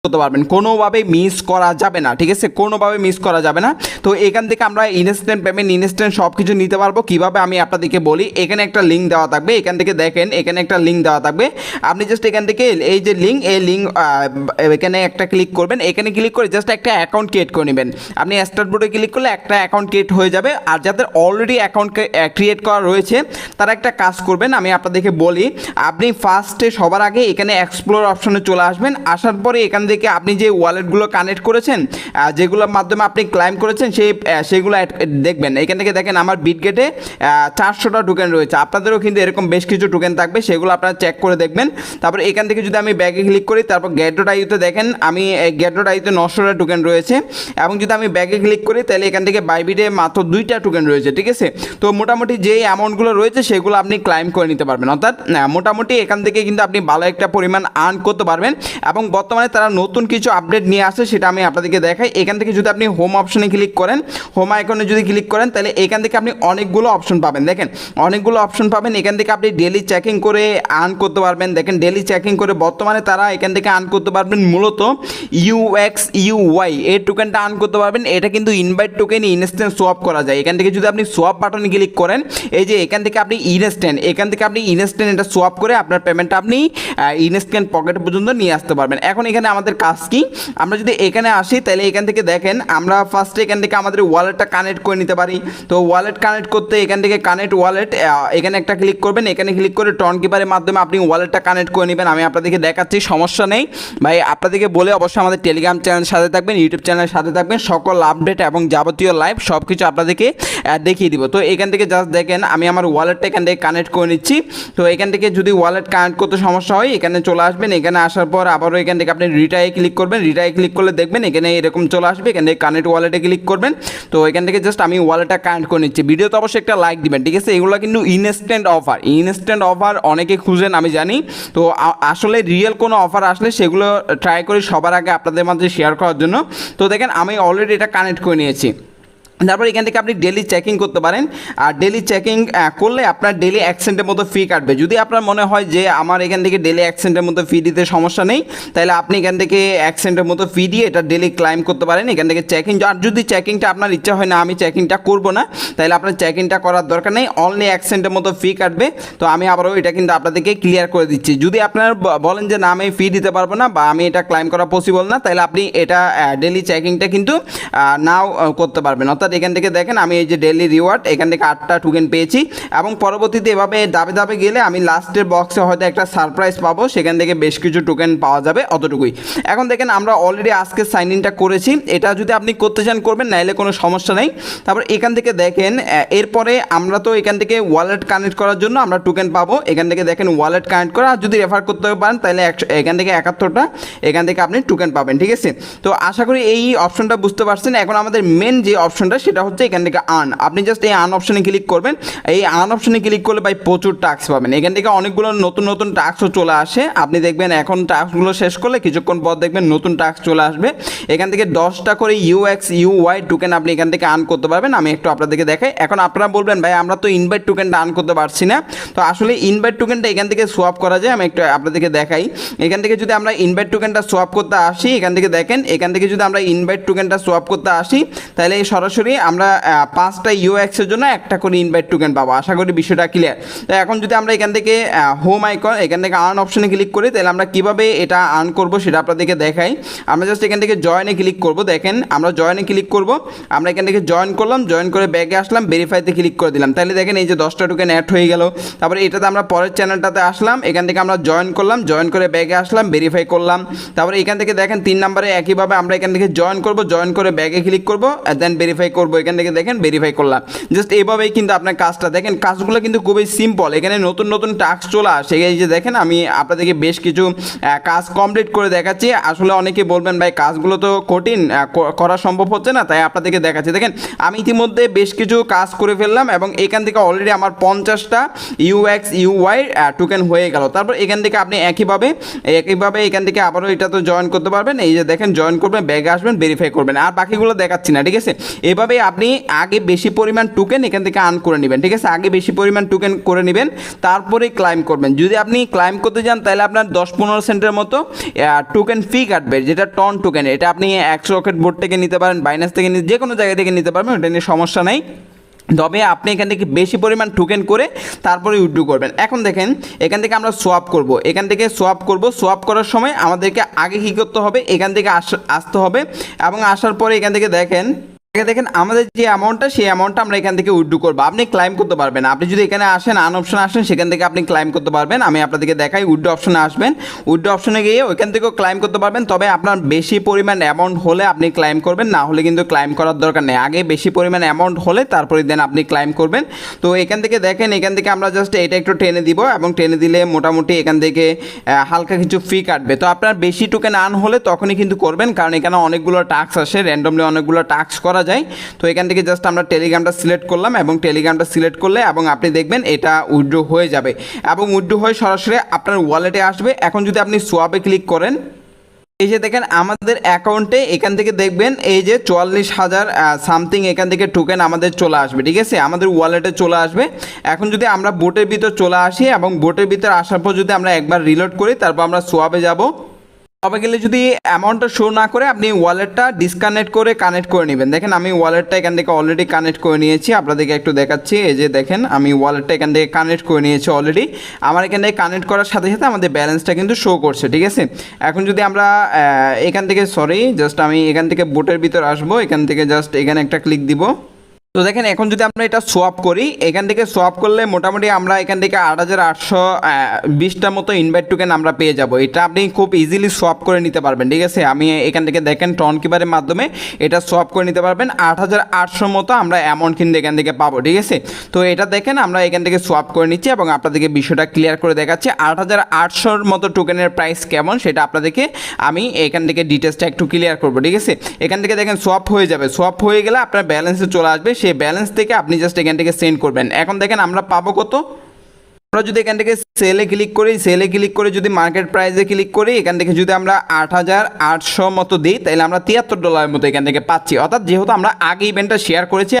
করতে পারবেন, কোনোভাবে মিস করা যাবে না, ঠিক আছে, কোনোভাবে মিস করা যাবে না। তো এখান থেকে আমরা ইনস্ট্যান্ট পেমেন্ট, ইনস্ট্যান্ট সব কিছু নিতে পারবো। কীভাবে আমি আপনাদেরকে বলি, এখানে একটা লিঙ্ক দেওয়া থাকবে, এখান থেকে দেখেন এখানে একটা লিঙ্ক দেওয়া থাকবে। আপনি জাস্ট এখান থেকে এই যে লিঙ্ক, এই লিঙ্ক এখানে একটা ক্লিক করবেন, এখানে ক্লিক করে জাস্ট একটা অ্যাকাউন্ট ক্রিয়েট করে নেবেন। আপনি স্টার্ট বোর্ডে ক্লিক করলে একটা অ্যাকাউন্ট ক্রিয়েট হয়ে যাবে। আর যাদের অলরেডি অ্যাকাউন্ট ক্রিয়েট করা রয়েছে তারা একটা কাজ করবেন, আমি আপনাদেরকে বলি। আপনি ফার্স্টে সবার আগে এখানে এক্সপ্লোর অপশনে চলে আসবেন। আসার পরে এখান থেকে আপনি যে ওয়ালেটগুলো কানেক্ট করেছেন, যেগুলোর মাধ্যমে আপনি ক্লাইম করেছেন সেগুলো দেখবেন। এখান থেকে দেখেন আমার বিটগেটে 400টা টোকেন রয়েছে, আপনাদেরও কিন্তু এরকম বেশ কিছু টোকেন থাকবে, সেগুলো আপনারা চেক করে দেখবেন। তারপর এখান থেকে যদি আমি ব্যাগে ক্লিক করি, তারপর গেট.আইতে দেখেন আমি গেট.আইতে 900টা টোকেন রয়েছে। এবং যদি আমি ব্যাগে ক্লিক করি তাহলে এখান থেকে বাইবিটে মাত্র 2টা টোকেন রয়েছে, ঠিক আছে। তো মোটামুটি যে অ্যামাউন্টগুলো রয়েছে সেগুলো আপনি ক্লাইম করে নিতে পারবেন। অর্থাৎ মোটামুটি এখান থেকে কিন্তু আপনি ভালো একটা পরিমাণ আর্ন করতে পারবেন। এবং বর্তমানে তারা নতুন কিছু আপডেট নিয়ে আসে, সেটা আমি আপনাদেরকে দেখাই। এখান থেকে যদি আপনি হোম অপশনে ক্লিক করেন, হোম আইকনে যদি ক্লিক করেন তাহলে এখান থেকে আপনি অনেকগুলো অপশন পাবেন। দেখেন অনেকগুলো অপশন পাবেন, এখান থেকে আপনি ডেলি চেকিং করে আর্ন করতে পারবেন। দেখেন ডেলি চেকিং করে বর্তমানে তারা এখান থেকে আর্ন করতে পারবেন মূলত UXUY এই টোকেনটা আর্ন করতে পারবেন। এটা কিন্তু ইনভাইট টোকেন ইনস্ট্যান্ট সোয়াপ করা যায়। এখান থেকে যদি আপনি সোয়াপ বাটনে ক্লিক করেন, এই যে এখান থেকে আপনি ইনস্ট্যান্ট এটা সোয়াপ করে আপনার পেমেন্টটা আপনি ইনস্ট্যান্ট পকেট পর্যন্ত নিয়ে আসতে পারবেন। এখন এখানে আমাদের কাজ কি, আমরা যদি এখানে আসি তাহলে এখান থেকে দেখেন আমরা ফার্স্টে এখান থেকে আমাদের ওয়ালেটটা কানেক্ট করে নিতে পারি। তো ওয়ালেট কানেক্ট করতে এখান থেকে কানেক্ট ওয়ালেট, এখানে একটা ক্লিক করবেন, এখানে ক্লিক করে টন কিপারের মাধ্যমে আপনি ওয়ালেটটা কানেক্ট করে নেবেন। আমি আপনাদেরকে দেখাচ্ছি, সমস্যা নেই ভাই। আপনাদেরকে বলে অবশ্যই আমাদের টেলিগ্রাম চ্যানেলের সাথে থাকবেন, ইউটিউব চ্যানেলের সাথে থাকবেন, সকল আপডেট এবং যাবতীয় লাইভ সব কিছু আপনাদেরকে দেখিয়ে দিব। তো এখান থেকে জাস্ট দেখেন আমি আমার ওয়ালেটটা এখান থেকে কানেক্ট করে নিচ্ছি। তো এখান থেকে যদি ওয়ালেট কানেক্ট করতে সমস্যা হয় এখানে চলে আসবেন। এখানে আসার পর আবারও এখান থেকে আপনি রিটাই ক্লিক করবেন, রিটাই ক্লিক করলে দেখবেন এখানে এরকম চলে আসবে। এখান থেকে কানেক্ট ওয়ালেটে ক্লিক করবেন। তো এখান থেকে জাস্ট আমি ওয়ালেটটা কানেক্ট করে নিচ্ছি। ভিডিওতে অবশ্যই একটা লাইক দিবেন, ঠিক আছে। এগুলো কিন্তু ইনস্ট্যান্ট অফার অনেকে খুঁজেন আমি জানি। তো আসলে রিয়েল কোনো অফার আসলে সেগুলো ট্রাই করি সবার আগে আপনাদের মাঝে শেয়ার করার জন্য। তো দেখেন আমি অলরেডি এটা কানেক্ট করে নিয়েছি। তারপর এখান থেকে আপনি ডেলি চেকিং করতে পারেন। আর ডেলি চেকিং করলে আপনার ডেলি 1 সেন্টের মতো ফি কাটবে। যদি আপনার মনে হয় যে আমার এখান থেকে ডেলি 1 সেন্টের মতো ফি দিতে সমস্যা নেই, তাহলে আপনি এখান থেকে 1 সেন্টের মতো ফি দিয়ে এটা ডেলি ক্লাইম করতে পারেন। এখান থেকে চেকিং, আর যদি চেকিংটা আপনার ইচ্ছা হয় না আমি চেকিংটা করব না, তাহলে আপনার চেকিংটা করার দরকার নেই, অনলি 1 সেন্টের মতো ফি কাটবে। তো আমি আবারও এটা কিন্তু আপনাদেরকে ক্লিয়ার করে দিচ্ছি। যদি আপনার বলেন যে না আমি ফি দিতে পারবো না বা আমি এটা ক্লাইম করা পসিবল না, তাহলে আপনি এটা ডেলি চেকিংটা কিন্তু নাও করতে পারবেন। অর্থাৎ এখান থেকে দেখেন আমি এই যে ডেইলি রিওয়ার্ড এখান থেকে 8টা টোকেন পেয়েছি। এবং পরবর্তীতে এভাবে ধাপে ধাপে গেলে আমি লাস্টের বক্সে হয়তো একটা সারপ্রাইজ পাবো, সেখান থেকে বেশ কিছু টোকেন পাওয়া যাবে, অতটুকুই। এখন দেখেন আমরা অলরেডি আজকে সাইন ইনটা করেছি, এটা যদি আপনি করতে চান করবেন, নাইলে কোনো সমস্যা নেই। তারপর এখান থেকে দেখেন এরপরে আমরা তো এখান থেকে ওয়ালেট কানেক্ট করার জন্য আমরা টোকেন পাবো। এখান থেকে দেখেন ওয়ালেট কানেক্ট করা, আর যদি রেফার করতে পারেন তাহলে এখান থেকে 71টা এখান থেকে আপনি টোকেন পাবেন, ঠিক আছে। তো আশা করি এই অপশনটা বুঝতে পারছেন। এখন আমাদের মেন যে অপশনটা সেটা হচ্ছে এখান থেকে আর্ন। আপনি জাস্ট এই আর্ন অপশনে ক্লিক করবেন। এই আর্ন অপশনে ক্লিক করলে ভাই প্রচুর টাস্ক পাবেন। এখান থেকে অনেকগুলো নতুন টাস্কও চলে আসে। আপনি দেখবেন এখন টাস্কগুলো শেষ করলে কিছুক্ষণ পর দেখবেন নতুন টাস্ক চলে আসবে। এখান থেকে 10টা করে UXUY টোকেন আপনি এখান থেকে আর্ন করতে পারবেন। আমি একটু আপনাদেরকে দেখাই। এখন আপনারা বলবেন ভাই আমরা তো ইনভাইট টোকেনটা আর্ন করতে পারছি না। তো আসলে ইনভাইট টোকেনটা এখান থেকে সোয়াপ করা যায়, আমি একটু আপনাদেরকে দেখাই। এখান থেকে যদি আমরা ইনভাইট টোকেনটা সোয়াপ করতে আসি, এখান থেকে দেখেন এখান থেকে যদি আমরা ইনভাইট টোকেনটা সোয়াপ করতে আসি তাহলে সরাসরি আমরা 5টা UX এর জন্য একটা করে ইনভাইট টোকেন পাবো। আশা করি বিষয়টা ক্লিয়ার। তো এখন যদি আমরা এখান থেকে হোম আইকন এখান থেকে আর্ন অপশনে ক্লিক করি, তাহলে আমরা কীভাবে এটা আর্ন করবো সেটা আপনাদেরকে দেখাই। আমরা জাস্ট এখান থেকে জয়েনে ক্লিক করব। দেখেন আমরা জয়েনে ক্লিক করব, আমরা এখান থেকে জয়েন করলাম, জয়েন করে ব্যাগে আসলাম, ভেরিফাইতে ক্লিক করে দিলাম। তাহলে দেখেন এই যে 10টা টোকেন অ্যাড হয়ে গেল। তারপরে এটাতে আমরা পরের চ্যানেলটাতে আসলাম, এখান থেকে আমরা জয়েন করলাম, জয়েন করে ব্যাগে আসলাম, ভেরিফাই করলাম। তারপরে এখান থেকে দেখেন 3 নম্বরে একইভাবে আমরা এখান থেকে জয়েন করব, জয়েন করে ব্যাগে ক্লিক করব, দেন ভেরিফাই করব। এখান থেকে দেখেন ভেরিফাই করলাম। জাস্ট এইভাবেই কিন্তু আপনার কাজটা দেখেন, কাজগুলো কিন্তু খুবই সিম্পল। এখানে নতুন টাস্ক চলে আসে। এই যে দেখেন আমি আপনাদেরকে বেশ কিছু কাজ কমপ্লিট করে দেখাচ্ছি। আসলে অনেকে বলবেন ভাই কাজগুলো তো কঠিন, করা সম্ভব হচ্ছে না, তাই আপনাদেরকে দেখাচ্ছি। দেখেন আমি ইতিমধ্যে বেশ কিছু কাজ করে ফেললাম এবং এখান থেকে অলরেডি আমার 50টা UXUY টোকেন হয়ে গেল। তারপর এখান থেকে আপনি একইভাবে এখান থেকে আবারও এটা তো জয়েন করতে পারবেন। এই যে দেখেন জয়েন করবেন, ব্যাগে আসবেন, ভেরিফাই করবেন। আর বাকিগুলো দেখাচ্ছি না, ঠিক আছে। এভাবে এভাবে আপনি আগে বেশি পরিমাণ টোকেন এখান থেকে আর্ন করে নেবেন, ঠিক আছে। আগে বেশি পরিমাণ টোকেন করে নেবেন, তারপরে ক্লাইম করবেন। যদি আপনি ক্লাইম করতে যান তাহলে আপনার 10-15 সেন্টের মতো টোকেন ফি কাটবে, যেটা টন টোকেন। এটা আপনি 100 রকেট বোর্ড থেকে নিতে পারেন, বাইন্যান্স থেকে যে কোনো জায়গা থেকে নিতে পারবেন, ওটা নিয়ে সমস্যা নাই। তবে আপনি এখান থেকে বেশি পরিমাণ টোকেন করে তারপরে উইথড্র করবেন। এখন দেখেন এখান থেকে আমরা সোয়াপ করব, এখান থেকে সোয়াপ করব। সোয়াপ করার সময় আমাদেরকে আগে কী করতে হবে, এখান থেকে আসতে হবে এবং আসার পরে এখান থেকে দেখেন আমাদের যে অ্যামাউন্টটা, সেই অ্যামাউন্টটা আমরা এখান থেকে উইথড্র করবো। আপনি ক্লাইম করতে পারবেন। আপনি যদি এখানে আসেন, আন অপশনে আসেন, সেখান থেকে আপনি ক্লাইম করতে পারবেন। আমি আপনাদেরকে দেখাই, উইথড্র অপশনে আসবেন, উইথড্র অপশনে গিয়ে ওইখান থেকেও ক্লাইম করতে পারবেন। তবে আপনার বেশি পরিমাণ অ্যামাউন্ট হলে আপনি ক্লাইম করবেন, না হলে কিন্তু ক্লাইম করার দরকার নেই। আগে বেশি পরিমাণ অ্যামাউন্ট হলে তারপরে দেন আপনি ক্লাইম করবেন। তো এখান থেকে দেখেন, এখান থেকে আমরা জাস্ট এটা একটু টেনে দিব এবং টেনে দিলে মোটামুটি এখান থেকে হালকা কিছু ফি কাটবে। তো আপনার বেশি টোকেন আর্ন হলে তখনই কিন্তু করবেন, কারণ এখানে অনেকগুলো টাস্ক আসে, র্যান্ডমলি অনেকগুলো টাস্ক করা যায়। তো এখান থেকে জাস্ট আমরা টেলিগ্রামটা সিলেক্ট করলাম এবং টেলিগ্রামটা সিলেক্ট করলে এবং আপনি দেখবেন এটা উইথড্র হয়ে যাবে এবং উইথড্র হয়ে সরাসরি আপনার ওয়ালেটে আসবে। এখন যদি আপনি সোয়াপে ক্লিক করেন, এই যে দেখেন আমাদের অ্যাকাউন্টে এখান থেকে দেখবেন এই যে 44,000 সামথিং এখান থেকে টোকেন আমাদের চলে আসবে, ঠিক আছে, আমাদের ওয়ালেটে চলে আসবে। এখন যদি আমরা বোটের ভিতর চলে আসি এবং বোটের ভিতর আসার পর যদি আমরা একবার রিলোড করি, তারপর আমরা সোয়াপে যাব। তবে গেলে যদি অ্যামাউন্টটা শো না করে, আপনি ওয়ালেটটা ডিসকানেক্ট করে কানেক্ট করে নেবেন। দেখেন আমি ওয়ালেটটা এখান থেকে অলরেডি কানেক্ট করে নিয়েছি, আপনাদেরকে একটু দেখাচ্ছি। এই যে দেখেন আমি ওয়ালেটটা এখান থেকে কানেক্ট করে নিয়েছি অলরেডি। আমার এখান থেকে কানেক্ট করার সাথে সাথে আমাদের ব্যালেন্সটা কিন্তু শো করছে, ঠিক আছে। এখন যদি আমরা এখান থেকে জাস্ট আমি এখান থেকে বোটের ভিতর আসবো, এখান থেকে জাস্ট এখানে একটা ক্লিক দিব। তো দেখেন এখন যদি আমরা এটা সোয়াপ করি, এখান থেকে সোয়াপ করলে মোটামুটি আমরা এখান থেকে 8,820টা মতো ইনভাইট টোকেন আমরা পেয়ে যাব। এটা আপনি খুব ইজিলি সোয়াপ করে নিতে পারবেন, ঠিক আছে। আমি এখান থেকে দেখেন টন কিপারের মাধ্যমে এটা সোয়াপ করে নিতে পারবেন। 8,800 মতো আমরা অ্যামাউন্ট কিন্তু এখান থেকে পাবো, ঠিক আছে। তো এটা দেখেন আমরা এখান থেকে সোয়াপ করে নিচ্ছি এবং আপনাদেরকে বিষয়টা ক্লিয়ার করে দেখাচ্ছি। 8,800 মতো টোকেনের প্রাইস কেমন সেটা আপনাদেরকে আমি এখান থেকে ডিটেলসটা একটু ক্লিয়ার করবো, ঠিক আছে। এখান থেকে দেখেন সোয়াপ হয়ে যাবে, সোয়াপ হয়ে গেলে আপনার ব্যালেন্সে চলে আসবে। সেই ব্যালেন্স থেকে আপনি জাস্ট এখান থেকে সেন্ড করবেন। এখন দেখেন আমরা পাবো কত, আমরা যদি এখান থেকে সেলে ক্লিক করি, সেলে ক্লিক করে যদি মার্কেট প্রাইসে ক্লিক করি, এখান থেকে যদি আমরা 8,800 মতো দিই, তাহলে আমরা $73 মতো এখান থেকে পাচ্ছি। অর্থাৎ যেহেতু আমরা আগে ইভেন্টটা শেয়ার করেছি